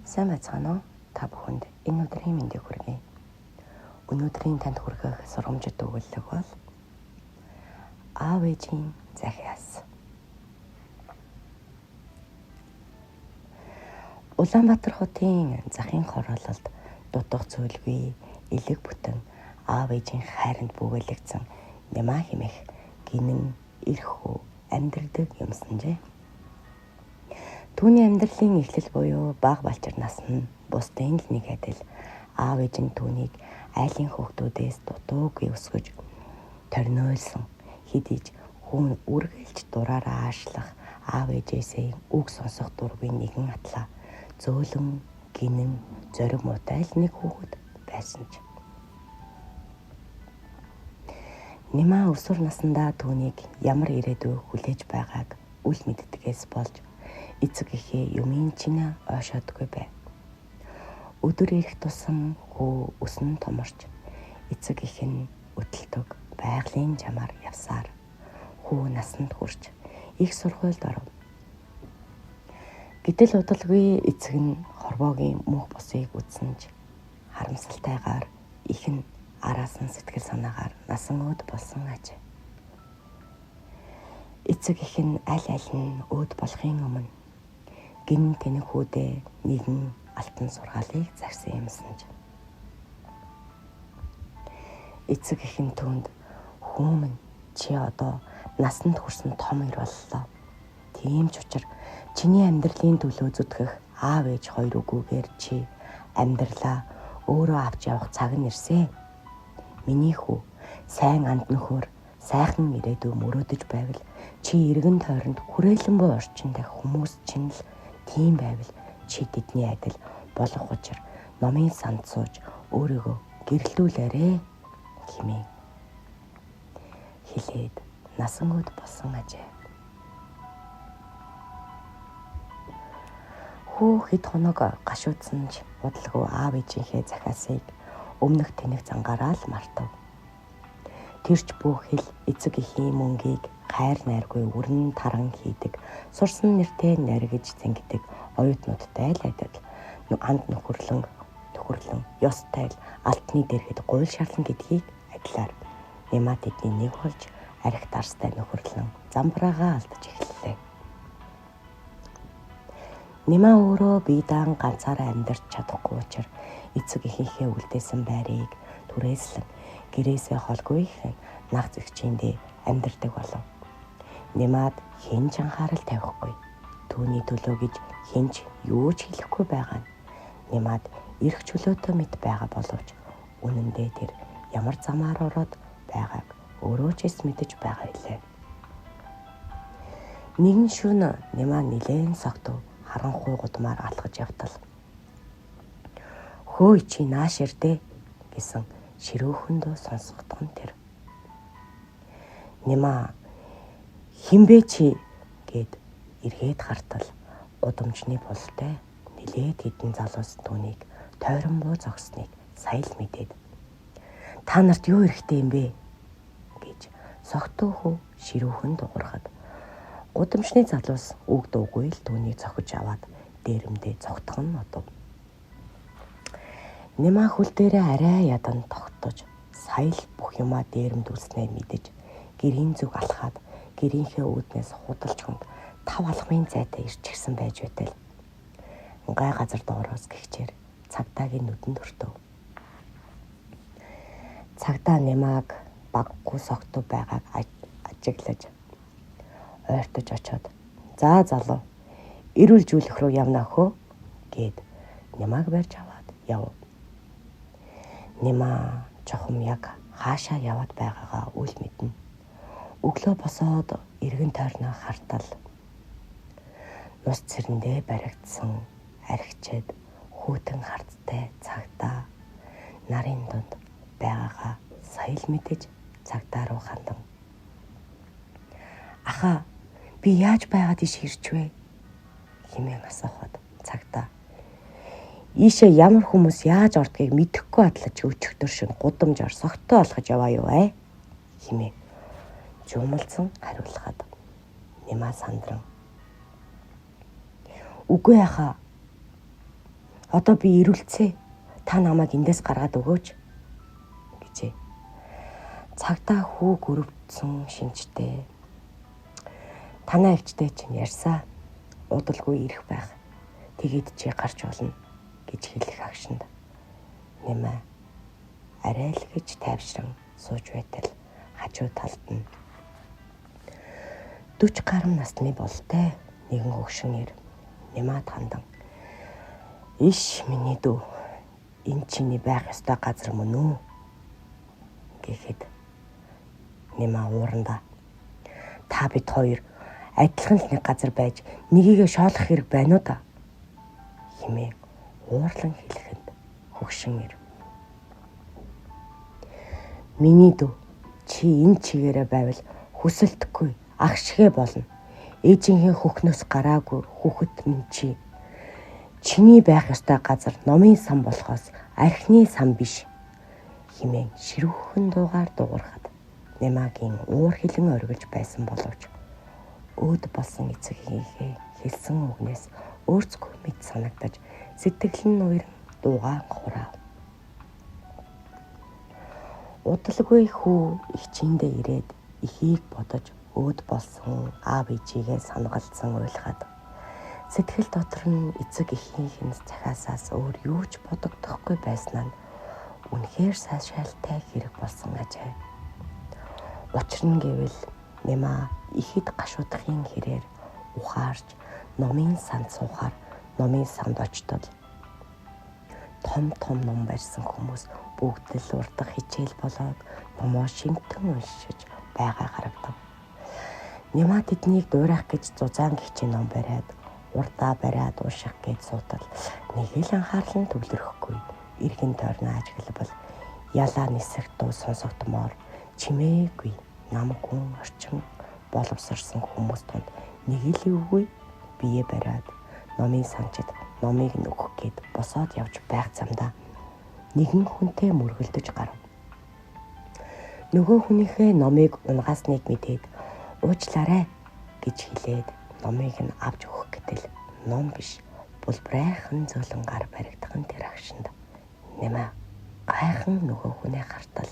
Сайн байцгаана уу? Та бүхэнд энэ өдрийн мэндийг хүргэе. Өнөөдрийн танд хүргэх сургамжит өгүүлэг бол аав ээжийн захиас. Улаанбаатар хотын захын хороололд дутх цөөлгүй элэг бүтэн аав ээжийн хайранд бүгэлэгдсэн Нямаа хэмээх гинэн эрх хүү амьдрдаг юмсанжээ. Түүний амьдралын эхлэл буюу бага балчир нас нь бусдын л нэг адил аав ээж нь түүнийг айлын хүүхдүүдээс дутуугүй өсгөж торниолсон хэдийч хүн үргэлж дураараа аашлах аав ээжээсээ үг сонсох дургүй нэгэн атлаа зөөлөн гинэн зориг муутай л нэг хүүхэд байсан ч. Нямаа өсвөр насндаа түүнийг ямар ирээдүй хүлээж байгааг үл мэддгээс болж эцэг эхээ юмын чинь ойшоодгүй байв. Өдөр ирэх тусам хүү өснө томорч эцэг эх нь өтөлтөг байгалийн жамаар явсаар хүү насанд хүрч их сургуульд оров. Гэтэл удалгүй эцэг нь хорвоогийн мөнх бусыг үзсэн ч харамсалтайгаар их нь араас нь сэтгэл санаагаар насан өөд болсон аж. Эцэг эх нь аль нь өөд болохын өмнө гин тэнэг хүүдээ нэгэн алтан сургаалыг зарсан юмсан ч. Эцэг эх нь түүнд "Хүүмэн чи одоо насанд хүрсэн том ир боллоо. Тийм ч учир чиний амьдралын төлөө зүтгэх аав ээж хоёр үгүйгээр чи амьдралаа өөрөө авч явах цаг нь ирсэн. Миний хүү сайн анд нөхөр сайхан ирээдүй мөрөөдөж байвал чи эргэн тойронд хүрээлэн буй орчин дах хүмүүс чинь л тийм байвал чи тэдний адил болох учир номын санд сууж өөрийгөө гэрэлтүүлээрэ" хэмээн хэлээд насан өөд болсон ажээ. Хүү хэд хоног гашуудсан ч бодлого аав ээжийнхээ захиасыг өмнөх тэнэг зангаараа л мартав. Тэрч бүхэл эцэг эхийн мөнгийг хайр найргүй өрн таран хийдэг, сурсан нэртэй наригж зэнгдэг оюутнуудтай л адил анд нөхөрлөн ёстой л алтны дэргэд гуйл шарлан гэдгийг адилаар Нямаа тэдний нэг болж архит арстай нөхөрлөн замбраагаа алдаж эхэллээ. Нямаа өөрөө бие даан ганцаараа амьдарч чадахгүй учраас эцэг эхийнхээ үлдээсэн байрыг түрээслэн гэрээсээ холгүй их наг зэгчиндээ амьдардаг болов. Нямаад хинч анхаарал тавихгүй. Түүний төлөө гэж хинч юу ч хэлэхгүй байгаа нь. Нямаад эрх чөлөөтэй мэт байгаа боловч үнэн дээр тэр ямар замаар ороод байгааг өөрөө ч мэдэж байгаа илээ. Нэгэн шөнө Нямаа нилээн согтов харанхуй гудмаар алхаж явтал "Хөөе чи нааш ирдэ" гэсэн ширүүхэндөө сонсгодгон тэр. Нямаа "Хинбэ чи" гэд эргээд хартал гудамжны бултай нилээд хэдэн залуус түүнийг тойрон буу зогсныг сая л мэдээд "Та нарт юу хэрэгтэй юм бэ?" гэж согтуу хүү ширүүхэн дуурахад гудамжны залуус үг дуугүй л түүнийг зохиж аваад дээрэмдээ цогтох нь одов. Нямаа хөл дээрээ арай ядан тогтож сая л бүх юмаа дээрэмдүүлснээ мэдэж гэрийн зүг алхаад гэрийнхээ үүднээс худалж хонд 5 алхмын зайтай ирж гисэн байж байтал гай газар доороос гихчээр цагдаагийн нүдэнд өртөв. Цагдаа Нямааг баггүй согтуу байгааг ажиглаж ойртож очоод "За залуу, эрүүл жүүлэх рүү явна хөө" гэд Нямааг барьж аваад яв. Нямаа чухам яг хаашаа яваад байгаагаа үл мэднэ. Өглөө босоод эргэн тойрноо хартал нус цэрэндээ баригдсан архичэд хүүтэн харттай цагдаа нарын дунд байгаагаа сая л мэдэж цагдаа руу хандан "Ахаа, би яаж байгаад иш ирчвэ?" хэмээн асуухад цагдаа "Ийшээ ямар хүмүүс яаж ордгийг мэдэхгүй атлаж өчигдөр шөнө гудамжаар согтоо алхаж яваа юу ээ" хэмээн жумалсан хариулахад Нямаа сандран "Үгүй ахаа, Одоо би ирүүлцээ. Та намайг эндээс гаргаад өгөөч гэжээ. Цагдаа хүү гөрөвдсөн шинжтэй. Танаа авчтай чинь ярьсаа. Удалгүй ирэх байх. Тэгээд чи гарч болно гэж хэлэх агшинд Нэмаа арай л гэж тайвшран сууж байтал хажуу талд нь 40 гаруй насны болтой нэгэн хөгшин ир Нэмаад хандан иш миний дүү энэ чиний байх ёстой газар мөн үү гэхэд Нэмаа уурандаа та бид хоёр адилхан л нэг газар байж нэгийгээ шоолох хэрэг байна уу да хэмээн уурлан хэлэхэд хөгшин ир миний дүү чи энэ чигээрээ байвал хүсэлтэхгүй ах шигэ болно. Ээжийнхээ хөхнөөс гараагүй хүүхэд минь чи. Чиний байх ёстой газар номын сан болохоос архины сан биш хэмээн ширүүхэн дуугаар дуурахад Нэмаагийн уур хилэн оргилж байсан боловч өөд болсон эцэгийнхээ хэлсэн үгнээс өөрсгөө мэд санагдаж сэтгэл нь уяр дуугаан хураав. Удалгүй хүү ихчиндээ ирээд ихийг бодож өөд болсон аав ээжигээ санагалдсан уйлахад сэтгэл дотор нь эцэг эхийнхээ цахиасаас өөр юу ч бодогдохгүй байснаа үнэхээр сайшаалтай хэрэг болсон ажээ. Учир нь гэвэл Нэмаа ихэд гашуудахын хэрээр ухаарч номын санд суухаар номын санд очтол том ном барьсан хүмүүс бүгд л урдах хичээл болоод номоо шимтэн уншиж байгаа харагдав. Нэмаа тэднийг дуурайх гэж зузаан гихчийн ном бариад урдаа бариад унших гэж суудал нэг л анхаарал нь төвлөрөхгүй эргэн тойрноо ажиглавал ялаа нисэх дуу сонсогдмоор чимээгүй намгүй орчин боловсрсон хүмүүс донд нэг л үгүй бие бариад номын санчид номыг нөгөх гээд босоод явж байх замдаа нэгэн хүнтэй мөргөлдөж гарав. Нөгөө хүнийхээ номыг унгаасныг мэдээд уучлаарай гэж хэлээд номыг нь авч өгөх гэтэл ном биш булбрайхан зөөлөнгөр баригдах нь тэр агшинд Нэмаа гайхан нөгөө хүнээ хартал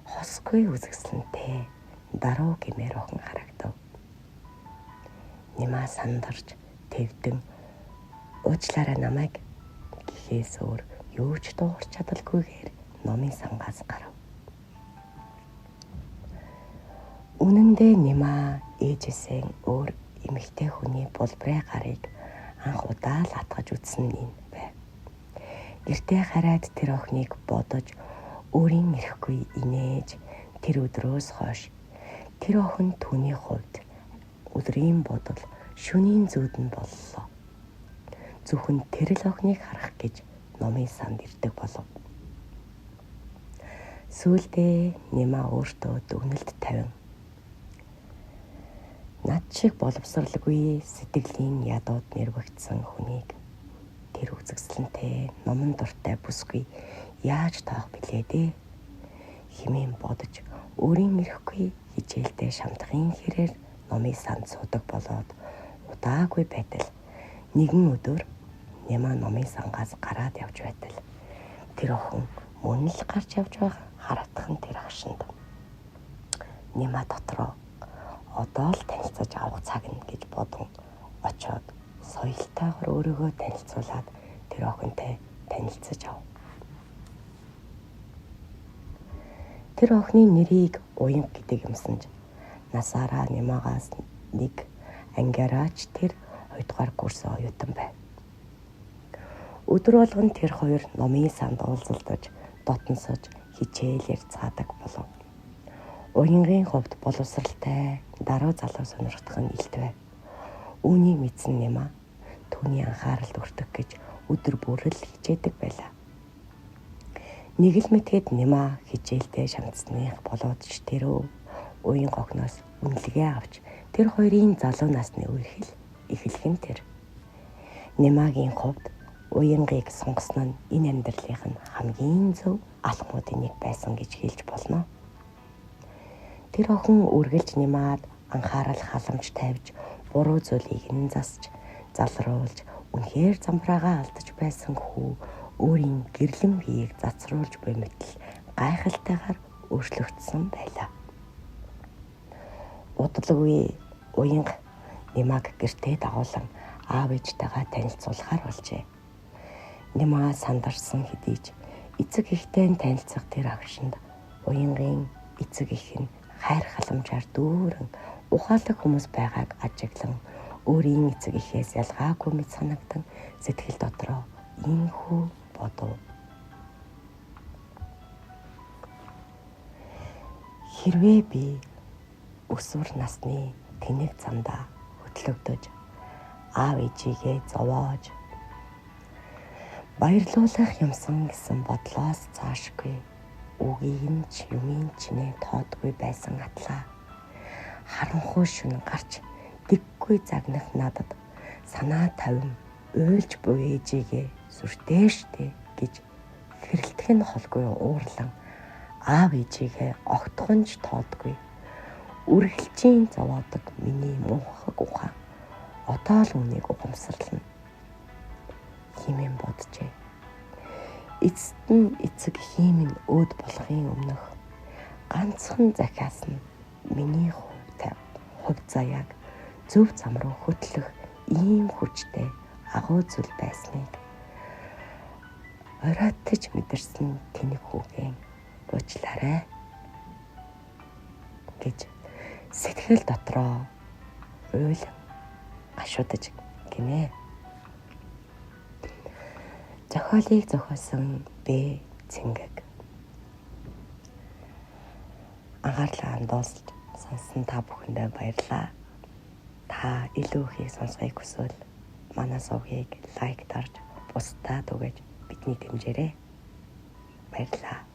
хосгүй үзэсгэлэнтэй даруу гэмээр охин харагдав. Нэмаа сандарч тэвдэн уучлаарай намайг гэхээс өөр юу ч дуугарч чадалгүйгээр номын сангаас гарав. Үнэн дээр Нэмаа ээжээсээ өөр эмэгтэй хүний булбрай гарыг анх удаа л атгаж үзсэн юм байв. Гэртээ хараад тэр охиныг бодож өөрийн ирэхгүй инээж тэр өдрөөс хойш тэр охин түүний хувьд өдрийн бодол шөнийн зүүдэн боллоо. Зөвхөн тэр л охиныг харах гэж номын санд ирдэг болов. Сүүлдээ Нэмаа өөртөө дүгнэлт тавин над шиг боловсралгүй сэтгэлийн ядууд нэрвэгдсэн хүнийг тэр үзэсгэлэнтэй номон дуртай бүсгүй яаж тоох билээ дээ хэмээн бодож өөрийн ирэхгүй хичээлдээ шамдахын хэрээр номын санд суудаг болоод удаагүй байтал нэгэн өдөр Нэмаа номын сангаас гараад явж байтал тэр охин мөн л гарч явж байгаа харатхан тэр агшинд Нэмаа дотроо одоо л танилцаж авах цаг нь гэж бодон очоод соёлтойгоор өөрийгөө танилцуулаад тэр охинтой танилцаж ав. Тэр охины нэрийг Уянга гэдэг юмсанж насаараа Нэмаагаас нэг ангиараач тэр 2 дугаар курсын оюутан байв. Өдөр болгон тэр хоёр номын санд уулзалдаж дотносож хичээлээр цаадаг болов. Уянгийн хувьд боловсралтай даруй залуу сонирхдох нь илт байв. Үүнийг мэдсэн Нэмаа түүний анхааралд өртөх гэж өдөр бүр л хичээдэг байлаа. Нэг л мэтгэд Нэмаа хичээлдээ шамдсных болоод ч тэрөө Уянга охиноос үнэлгээ авч тэр хоёрын залуу насны үерхэл эхлэх нь тэр. Нэмаагийн хувьд Уянгийг сонгосон нь энэ амьдралынх нь хамгийн зөв алхмуудын нэг байсан гэж хэлж болно. Тэр охин үргэлж Нэмаад анхаарал халамж тавьж буруу зүйлийг нь засч залруулж Үнэхээр замбраагаа алдаж байсан хүү өөрийн гэрлэн биеийг цацруулж буй мэтэл гайхалтайгаар өөрчлөгдсөн байлаа. Удалгүй уянга Нимаг гэртээ дагуулan аав ээжтэйгээ танилцуулахаар болжээ. Нима сандарсан хэдий ч эцэг эхтэй танилцах тэр агшинд уянгын эцэг эх нь хайр халамжаар дүүрэн ухаалаг хүмүүс байгааг ажиглан өөрийн эцэг эхээс ялгаагүй мэт санагдан сэтгэл дотроо ийхүү бодов. Хэрвээ би өсвөр насны тэнэг замдаа хөтлөгдөж аав ээжигээ зовоож баярлуулах юмсан гэсэн бодлоос цаашгүй үгийн ч юмын чинээ тоодгүй байсан атлаа. Харанхуй шүн гарч дэггүй загнах надад санаа тавин уйлж буй ээжигээ сүртэй гэж хэрэлдэх нь холгүй уурлан аав ээжигээ огтхонч тоодгүй үргэлжийн зовоодог миний муухай ухаан одоо л үнийг ухамсарлана хэмээн боджээ. Эцэст нь эцэг хиймэн өөд болохын өмнөх ганцхан захиас нь миний хувь заяаг зөв зам руу хөтлөх ийм хүчтэй агуу зүйл байсныг оройтож мэдэрсэн тэнэг хүүгийн уучлаарай гэж сэтгэл дотроо уйлан гашуудаж гинэ. Зохиолыг зохиосон Б. Цэнгэг. Анхаарлаа хандуулж сонсон та бүхэндээ баярлалаа. Та илүү ихийг сонсохыг хүсвэл манай сувгийг лайк дарж бусдад түгэж бидний дэмжээрэй. Баярлалаа.